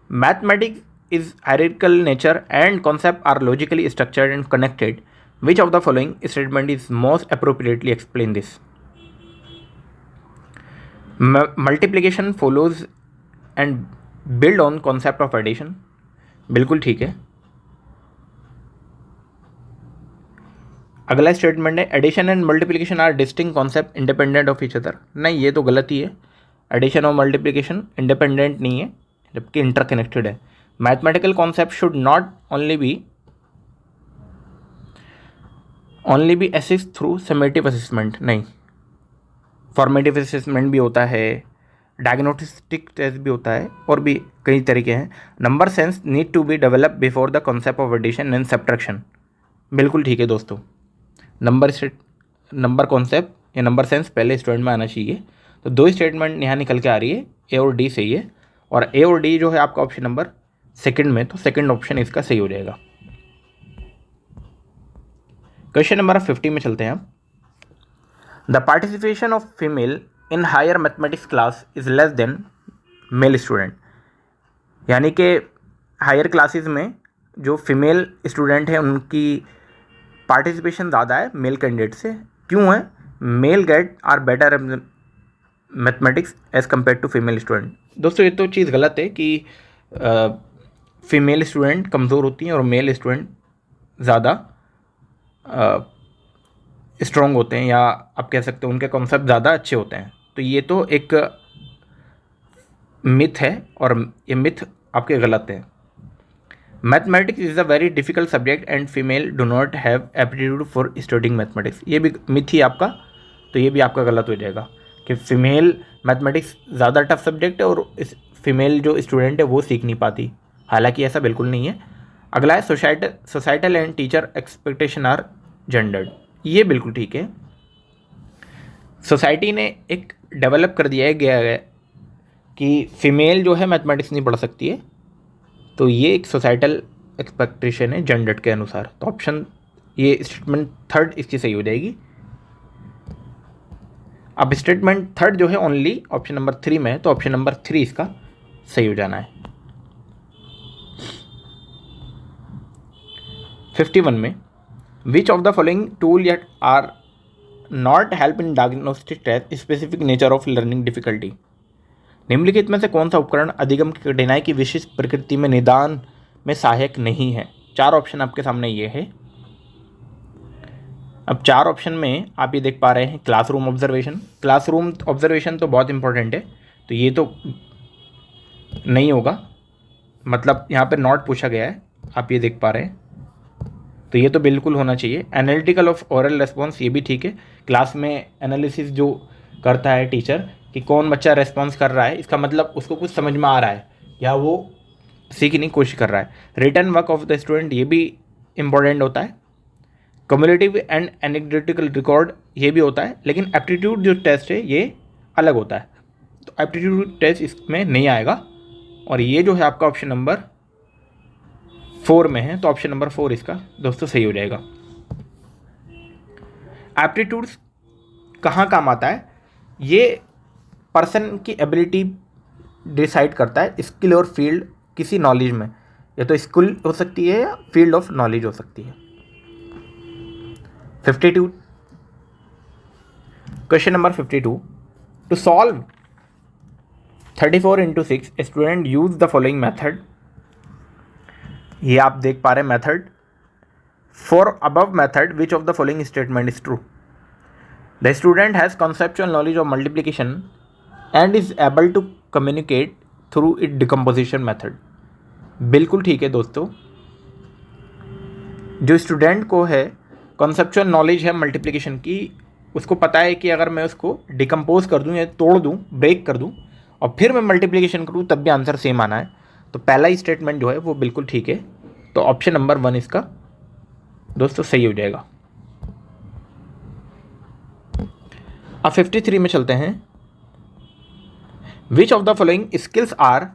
mathematics is hierarchical nature and concepts are logically structured and connected. Which of the following statement is most appropriately explain this? Multiplication follows and build on concept of addition. बिल्कुल ठीक है। अगला statement है addition and multiplication are distinct concept independent of each other. नहीं, ये तो गलत ही है। एडिशन और मल्टीप्लिकेशन इंडिपेंडेंट नहीं है, जबकि इंटरकनेक्टेड है। Mathematical concept should not only be assessed through summative assessment. नहीं, फॉर्मेटिव असेसमेंट भी होता है, डायग्नोस्टिक टेस्ट भी होता है, और भी कई तरीके हैं। Number sense need to be develop before the concept of addition and subtraction. बिल्कुल ठीक है दोस्तों। नंबर कॉन्सेप्ट या नंबर सेंस पहले स्टूडेंट में आना चाहिए। तो दो स्टेटमेंट यहाँ निकल के आ रही है, ए और डी सही है, और ए और डी जो है आपका ऑप्शन नंबर सेकंड में, तो सेकंड ऑप्शन इसका सही हो जाएगा। क्वेश्चन नंबर 50 में चलते हैं हम। The participation of female in higher mathematics class is less than male student. यानी कि हायर क्लासेस में जो फीमेल स्टूडेंट हैं उनकी पार्टिसिपेशन ज़्यादा है मेल कैंडिडेट से। क्यों है? Male get are better mathematics as compare to female student. दोस्तों ये तो चीज़ गलत है कि फीमेल स्टूडेंट कमज़ोर होती हैं और मेल स्टूडेंट ज़्यादा स्ट्रॉन्ग होते हैं, या आप कह सकते हो उनके कॉन्सेप्ट ज़्यादा अच्छे होते हैं। तो ये तो एक मिथ है, और ये मिथ आपके गलत है। Mathematics is a very difficult subject and female do not have aptitude for studying mathematics. ये भी मिथ ही आपका, तो ये भी आपका गलत हो जाएगा कि फीमेल मैथमेटिक्स ज़्यादा टफ सब्जेक्ट है और इस फीमेल जो स्टूडेंट है वो सीख नहीं पाती। हालांकि ऐसा बिल्कुल नहीं है। अगला है societal and teacher expectation are gendered. ये बिल्कुल ठीक है। सोसाइटी ने एक डेवलप कर दिया गया है कि फीमेल जो है मैथमेटिक्स नहीं पढ़ सकती है, तो ये एक सोसाइटल एक्सपेक्टेशन है जेंडर्ड के अनुसार। तो ऑप्शन ये स्टेटमेंट थर्ड इसकी सही हो जाएगी। अब स्टेटमेंट थर्ड जो है ओनली ऑप्शन नंबर 3 में है, तो ऑप्शन नंबर 3 इसका सही हो जाना है। 51 में which of the following tool yet are not help in diagnostic test specific nature of learning difficulty. निम्नलिखित में से कौन सा उपकरण अधिगम की कठिनाई की विशिष्ट प्रकृति में निदान में सहायक नहीं है? 4 ऑप्शन आपके सामने ये है। अब 4 ऑप्शन में आप ये देख पा रहे हैं क्लासरूम ऑब्जर्वेशन। क्लासरूम ऑब्जर्वेशन तो बहुत इंपॉर्टेंट है, तो ये तो नहीं होगा, मतलब यहाँ पे नॉट पूछा गया है, आप ये देख पा रहे हैं, तो ये तो बिल्कुल होना चाहिए। एनालिटिकल ऑफ ओरल रेस्पॉन्स, ये भी ठीक है। क्लास में एनालिसिस जो करता है टीचर कि कौन बच्चा रेस्पॉन्स कर रहा है, इसका मतलब उसको कुछ समझ में आ रहा है या वो सीखने की कोशिश कर रहा है। Written work of the student, ये भी इम्पॉर्टेंट होता है। कम्युलेटिव एंड एनेक्डोटिकल रिकॉर्ड, ये भी होता है, लेकिन एप्टीट्यूड जो टेस्ट है ये अलग होता है, तो एप्टीट्यूड टेस्ट इसमें नहीं आएगा। और ये जो है आपका ऑप्शन नंबर 4 में है, तो ऑप्शन नंबर 4 इसका दोस्तों सही हो जाएगा। एप्टीट्यूड्स कहाँ काम आता है? ये पर्सन की एबिलिटी डिसाइड करता है, स्किल और फील्ड किसी नॉलेज में, या तो स्किल हो सकती है या फील्ड ऑफ नॉलेज हो सकती है। 52 question number 52, to solve 34 into 6 a student use the following method। ये आप देख पा रहे हैं method. For above method which of the following statement is true? The student has conceptual knowledge of multiplication and is able to communicate through its decomposition method। बिल्कुल ठीक है दोस्तों। जो स्टूडेंट को है कॉन्सेप्चुअल नॉलेज है मल्टीप्लिकेशन की, उसको पता है कि अगर मैं उसको डिकम्पोज कर दूँ या तोड़ दूँ, ब्रेक कर दूँ और फिर मैं मल्टीप्लिकेशन करूँ तब भी आंसर सेम आना है। तो पहला ही स्टेटमेंट जो है वो बिल्कुल ठीक है। तो ऑप्शन नंबर 1 इसका दोस्तों सही हो जाएगा। अब 53 में चलते हैं। Which of the following skills are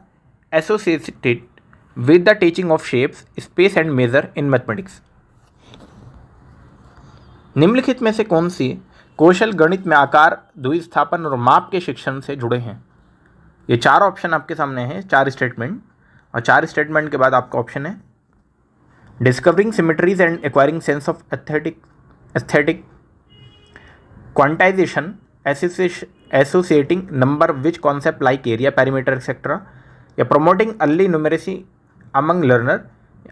associated with the teaching of shapes, space and measure in mathematics. निम्नलिखित में से कौन सी कौशल गणित में आकार, द्विस्थापन और माप के शिक्षण से जुड़े हैं। ये 4 ऑप्शन आपके सामने हैं, 4 स्टेटमेंट, और 4 स्टेटमेंट के बाद आपका ऑप्शन है discovering symmetries and acquiring sense of aesthetic, quantisation, associating number which concept like area, perimeter etcetera, या promoting early numeracy among learner.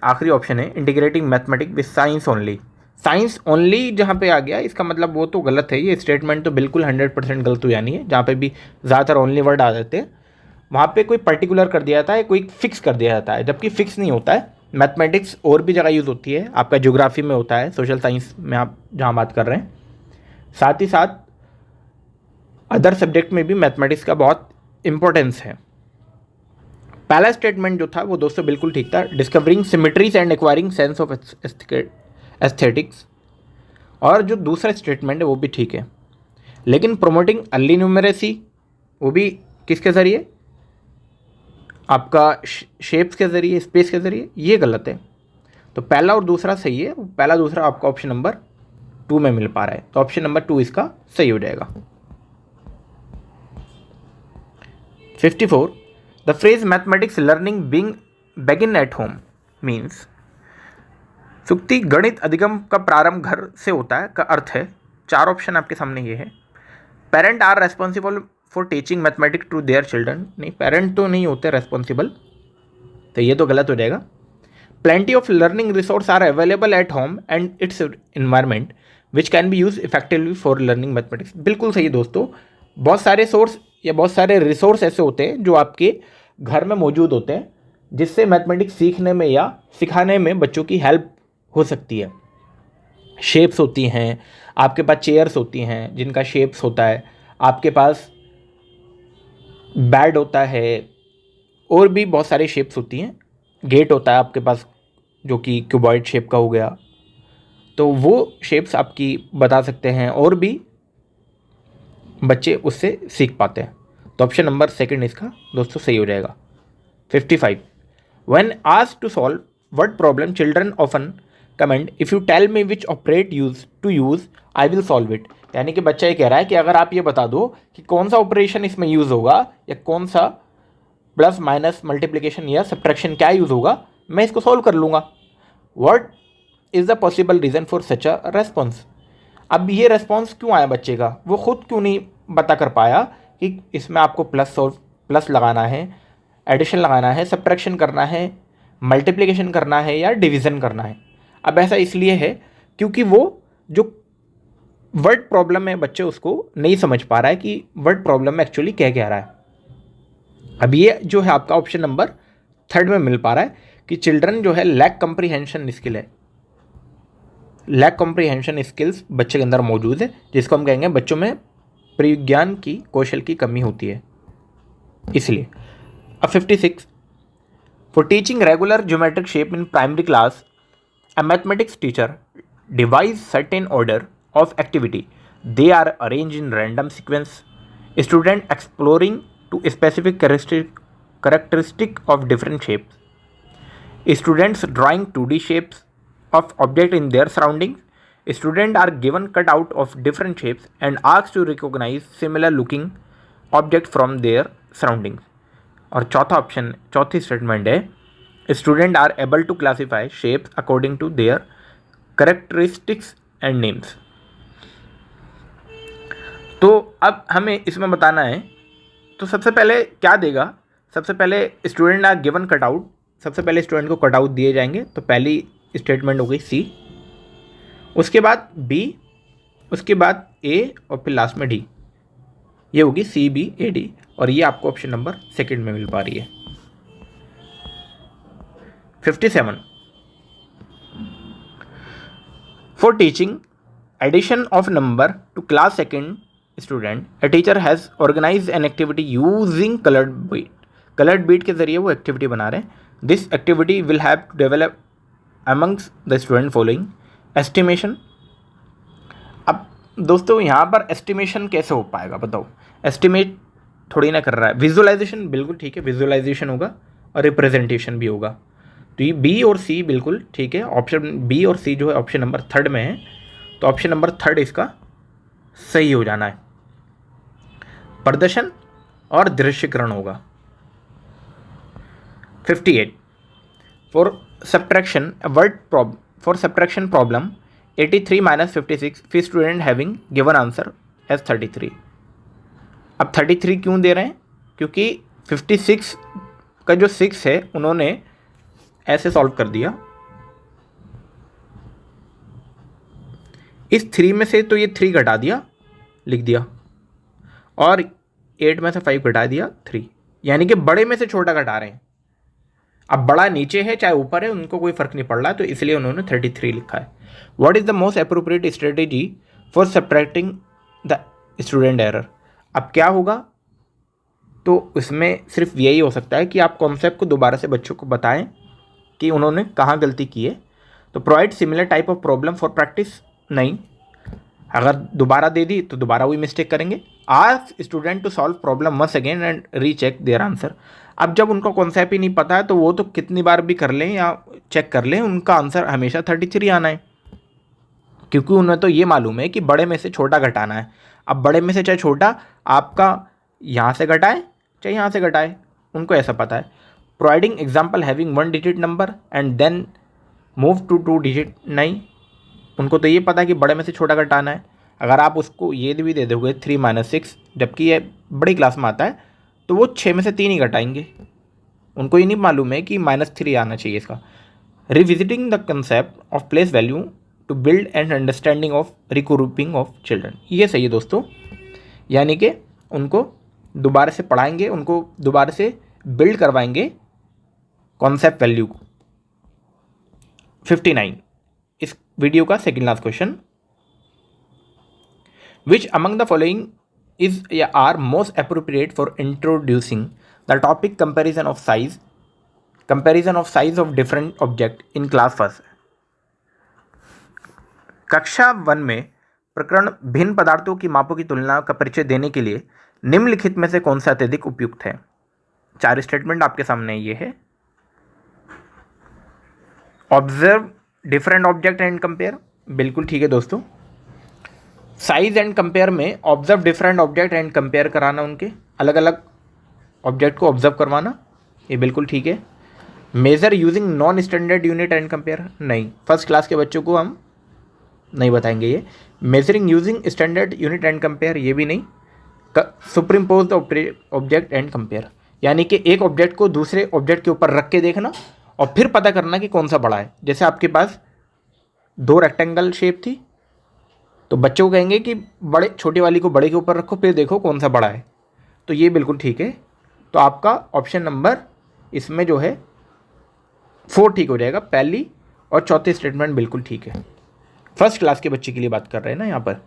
आखिरी ऑप्शन है integrating mathematics with science only. Science only जहाँ पे आ गया इसका मतलब वो तो गलत है, ये स्टेटमेंट तो बिल्कुल 100% गलत हो जानी है। जहाँ पे भी ज़्यादातर ओनली वर्ड आ जाते हैं वहाँ पे कोई पर्टिकुलर कर दिया जाता है, कोई फिक्स कर दिया जाता है, जबकि फिक्स नहीं होता है। मैथमेटिक्स और भी जगह यूज़ होती है, आपका ज्योग्राफी में होता है, सोशल साइंस में आप जहाँ बात कर रहे हैं, साथ ही साथ अदर सब्जेक्ट में भी मैथमेटिक्स का बहुत इंपॉर्टेंस है। पहला स्टेटमेंट जो था वो दोस्तों बिल्कुल ठीक था, discovering symmetries and acquiring sense of aesthetics, और जो दूसरा स्टेटमेंट है वो भी ठीक है, लेकिन प्रोमोटिंग अर्ली न्यूमेरेसी वो भी किसके ज़रिए, आपका शेप्स के ज़रिए, स्पेस के ज़रिए, ये गलत है। तो पहला और दूसरा सही है, पहला दूसरा आपका ऑप्शन नंबर 2 में मिल पा रहा है, तो ऑप्शन नंबर 2 इसका सही हो जाएगा। 54 the phrase mathematics learning being begin at home means. सुक्ति गणित अधिगम का प्रारंभ घर से होता है का अर्थ है, 4 ऑप्शन आपके सामने ये है। Parent are responsible for teaching mathematics to their children, नहीं पेरेंट तो नहीं होते रेस्पॉन्सिबल, तो ये तो गलत हो जाएगा। Plenty of learning resource are available at home and its environment which can be use effectively for learning mathematics, बिल्कुल सही दोस्तों। बहुत सारे सोर्स या बहुत सारे रिसोर्स ऐसे होते हैं जो आपके घर में मौजूद होते हैं, जिससे मैथमेटिक्स सीखने में या सिखाने में बच्चों की हेल्प हो सकती है। शेप्स होती हैं, आपके पास चेयर्स होती हैं जिनका शेप्स होता है, आपके पास बेड होता है, और भी बहुत सारी शेप्स होती हैं, गेट होता है आपके पास जो कि क्यूबॉइड शेप का हो गया, तो वो शेप्स आपकी बता सकते हैं और भी बच्चे उससे सीख पाते हैं। तो ऑप्शन नंबर 2 इसका दोस्तों सही हो जाएगा। 55 when asked to solve what problem children often comment if you tell me which operate use I will solve it. यानी कि बच्चा ये कह रहा है कि अगर आप ये बता दो कि कौन सा ऑपरेशन इसमें यूज़ होगा या कौन सा प्लस माइनस मल्टीप्लिकेशन या सब्ट्रैक्शन क्या यूज़ होगा, मैं इसको सॉल्व कर लूँगा। What is the possible reason for such a response. अब ये रेस्पॉन्स क्यों आया बच्चे का, वो खुद क्यों नहीं बता कर पाया कि इसमें आपको प्लस लगाना है, एडिशन लगाना है, सब्ट्रैक्शन करना है, मल्टीप्लिकेशन करना है या डिवीज़न करना है। अब ऐसा इसलिए है क्योंकि वो जो वर्ड प्रॉब्लम है बच्चे उसको नहीं समझ पा रहा है कि वर्ड प्रॉब्लम में एक्चुअली क्या कह रहा है। अब ये जो है आपका ऑप्शन नंबर 3 में मिल पा रहा है कि चिल्ड्रन जो है लैक कॉम्प्रीहेंशन स्किल है, लैक कॉम्प्रीहेंशन स्किल्स बच्चे के अंदर मौजूद है, जिसको हम कहेंगे बच्चों में परिज्ञान की कौशल की कमी होती है इसलिए। अब 56 for teaching regular geometric shape in primary class a mathematics teacher devise certain order of activity. They are arranged in random sequence. Student exploring to specific characteristic of different shapes. Students drawing 2D shapes of object in their surroundings. Students are given cutout of different shapes and asked to recognize similar looking object from their surroundings. और चौथी statement है student are able to classify shapes according to their characteristics and names. तो अब हमें इसमें बताना है, तो सबसे पहले क्या देगा, सबसे पहले स्टूडेंट आर गिवन कटआउट, सबसे पहले स्टूडेंट को कटआउट दिए जाएंगे, तो पहली स्टेटमेंट हो गई सी, उसके बाद बी, उसके बाद ए और फिर लास्ट में डी, ये होगी सी बी ए डी, और ये आपको ऑप्शन नंबर 2 में मिल पा रही है। 57 for teaching addition of number to class second student, a teacher has organize an activity using coloured bead. Coloured bead के जरिए वो एक्टिविटी बना रहे हैं। This activity will have to develop amongst the student following estimation. अब दोस्तों यहाँ पर एस्टिमेशन कैसे हो पाएगा बताओ? एस्टिमेट थोड़ी ना कर रहा है। विजुअलाइजेशन बिल्कुल ठीक है, विजुअलाइजेशन होगा और रिप्रेजेंटेशन भी होगा। तो ये बी और सी बिल्कुल ठीक है। ऑप्शन बी और सी जो है ऑप्शन नंबर थर्ड में है, तो ऑप्शन नंबर थर्ड इसका सही हो जाना है। प्रदर्शन और दृश्यकरण होगा। 58 for subtraction for subtraction problem 83 - 56 few student having given answer as 33। अब 33 क्यों दे रहे हैं? क्योंकि 56 का जो 6 है उन्होंने ऐसे सॉल्व कर दिया। इस 3 में से तो ये 3 घटा दिया, लिख दिया, और 8 में से 5 घटा दिया 3, यानी कि बड़े में से छोटा घटा रहे हैं। अब बड़ा नीचे है चाहे ऊपर है, उनको कोई फर्क नहीं पड़ रहा, तो इसलिए उन्होंने 33 लिखा है। What is the most appropriate strategy for subtracting the student error? अब क्या होगा? तो इसमें सिर्फ यही हो सकता है कि आप कॉन्सेप्ट को दोबारा से बच्चों को बताएं कि उन्होंने कहाँ गलती की है। तो provide similar type of problem for practice, नहीं, अगर दोबारा दे दी तो दोबारा वही मिस्टेक करेंगे। Ask student to solve problem once again and recheck their answer. अब जब उनको कॉन्सेप्ट ही नहीं पता है तो वो तो कितनी बार भी कर लें या चेक कर लें, उनका आंसर हमेशा 33 आना है, क्योंकि उन्हें तो ये मालूम है कि बड़े में से छोटा घटाना है। अब बड़े में से चाहे छोटा आपका यहाँ से घटाए चाहे यहाँ से घटाए, उनको ऐसा पता है। Providing example having 1 digit number and then move to 2 digit, नहीं, उनको तो ये पता है कि बड़े में से छोटा घटाना है। अगर आप उसको ये भी दे दोगे 3 - 6, जबकि ये बड़ी क्लास में आता है, तो वो 6 में से 3 ही घटाएंगे। उनको ये नहीं मालूम है कि -3 आना चाहिए इसका। Revisiting the concept of place value to build and understanding of regrouping of children, ये सही है दोस्तों, यानी कि उनको दोबारा से पढ़ाएंगे, उनको दोबारा से बिल्ड करवाएंगे कॉन्सेप्ट वैल्यू को। 59 इस वीडियो का second last question, which among the following is या are most appropriate for introducing the topic comparison of size of different object in class first. कक्षा 1 में प्रकरण भिन्न पदार्थों की मापों की तुलना का परिचय देने के लिए निम्नलिखित में से कौन सा अत्यधिक उपयुक्त है? 4 स्टेटमेंट आपके सामने ये है। Observe different object and compare, बिल्कुल ठीक है दोस्तों। साइज एंड कंपेयर में observe different object and compare कराना, उनके अलग अलग ऑब्जेक्ट को ऑब्जर्व करवाना, ये बिल्कुल ठीक है। Measure using non standard unit and compare, नहीं, फर्स्ट क्लास के बच्चों को हम नहीं बताएंगे ये। Measuring using standard unit and compare, ये भी नहीं। Superimpose the object and compare, यानी कि एक ऑब्जेक्ट को दूसरे ऑब्जेक्ट के ऊपर रख के देखना और फिर पता करना कि कौन सा बड़ा है। जैसे आपके पास 2 रेक्टेंगल शेप थी, तो बच्चों को कहेंगे कि बड़े छोटी वाली को बड़े के ऊपर रखो, फिर देखो कौन सा बड़ा है। तो ये बिल्कुल ठीक है। तो आपका ऑप्शन नंबर इसमें जो है 4 ठीक हो जाएगा। पहली और चौथी स्टेटमेंट बिल्कुल ठीक है। फर्स्ट क्लास के बच्चे के लिए बात कर रहे हैं ना यहाँ पर।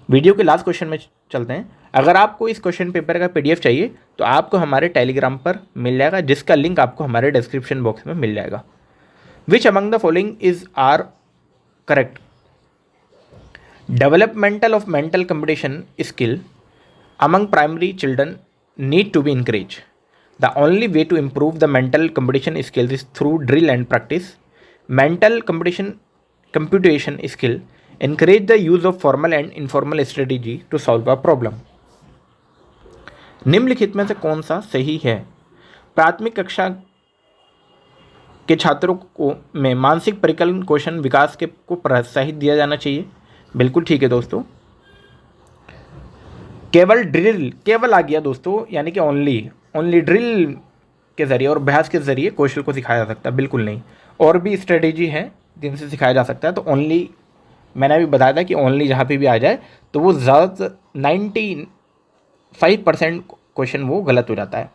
वीडियो के लास्ट क्वेश्चन में चलते हैं। अगर आपको इस क्वेश्चन पेपर का PDF चाहिए तो आपको हमारे टेलीग्राम पर मिल जाएगा, जिसका लिंक आपको हमारे डिस्क्रिप्शन बॉक्स में मिल जाएगा। Which among the following is are correct? Developmental of mental competition skill among primary children need to be encouraged. The only way to improve the mental competition skills is through drill and practice. Mental computation skill encourage the use of formal and informal strategy to solve a problem. निम्नलिखित में से कौन सा सही है? प्राथमिक कक्षा के छात्रों को में मानसिक परिकलन कौशल विकास के को प्रोत्साहित दिया जाना चाहिए, बिल्कुल ठीक है दोस्तों। केवल ड्रिल, केवल आ गया दोस्तों, यानी कि ओनली ड्रिल के ज़रिए और अभ्यास के ज़रिए कौशल को सिखाया जा सकता है, बिल्कुल नहीं। और भी स्ट्रेटेजी है जिनसे सिखाया जा सकता है। तो ओनली, मैंने अभी बताया था कि ओनली जहाँ पे भी आ जाए तो वो ज़्यादा 95% क्वेश्चन वो गलत हो जाता है।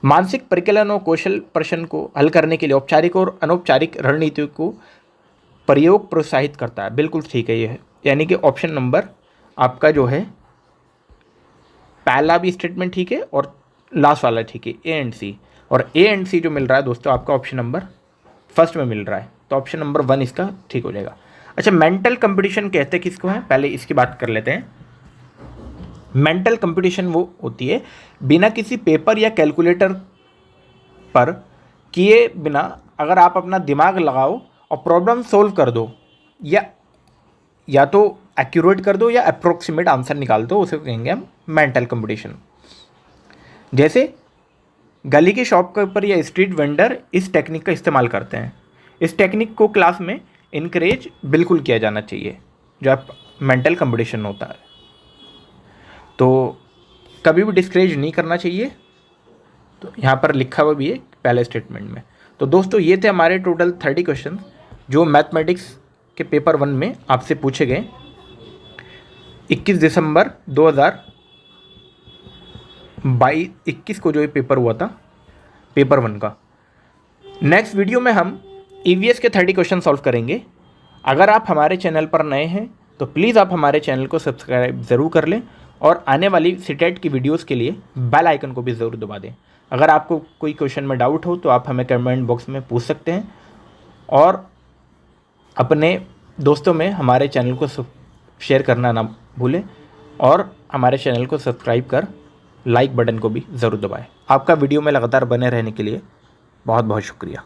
मानसिक परिकलन और कौशल प्रश्न को हल करने के लिए औपचारिक और अनौपचारिक रणनीतियों को प्रयोग प्रोत्साहित करता है, बिल्कुल ठीक है ये, यानी कि ऑप्शन नंबर आपका जो है पहला भी स्टेटमेंट ठीक है और लास्ट वाला ठीक है, ए एंड सी। और ए एंड सी जो मिल रहा है दोस्तों आपका ऑप्शन नंबर फर्स्ट में मिल रहा है, तो ऑप्शन नंबर 1 इसका ठीक हो जाएगा। अच्छा, मेंटल कंपटीशन कहते हैं किसको है, पहले इसकी बात कर लेते हैं। मेंटल कंपटीशन वो होती है बिना किसी पेपर या कैलकुलेटर पर किए बिना अगर आप अपना दिमाग लगाओ और प्रॉब्लम सोल्व कर दो, या तो एक्यूरेट कर दो या अप्रोक्सीमेट आंसर निकाल दो, उसे कहेंगे हम मेंटल कंपटीशन। जैसे गली के शॉपकीपर या स्ट्रीट वेंडर इस टेक्निक का इस्तेमाल करते हैं। इस टेक्निक को क्लास में इनकरेज बिल्कुल किया जाना चाहिए, जो आप मेंटल कंपटीशन होता है, तो कभी भी डिस्करेज नहीं करना चाहिए। तो यहाँ पर लिखा हुआ भी है पहले स्टेटमेंट में। तो दोस्तों ये थे हमारे टोटल 30 क्वेश्चन जो मैथमेटिक्स के पेपर 1 में आपसे पूछे गए 21 दिसंबर 2021 को जो ये पेपर हुआ था पेपर 1 का। नेक्स्ट वीडियो में हम ईवीएस के 30 क्वेश्चन सॉल्व करेंगे। अगर आप हमारे चैनल पर नए हैं तो प्लीज़ आप हमारे चैनल को सब्सक्राइब ज़रूर कर लें और आने वाली सीटेट की वीडियोस के लिए बेल आइकन को भी ज़रूर दबा दें। अगर आपको कोई क्वेश्चन में डाउट हो तो आप हमें कमेंट बॉक्स में पूछ सकते हैं और अपने दोस्तों में हमारे चैनल को शेयर करना ना भूलें और हमारे चैनल को सब्सक्राइब कर लाइक बटन को भी ज़रूर दबाएं। आपका वीडियो में लगातार बने रहने के लिए बहुत बहुत शुक्रिया।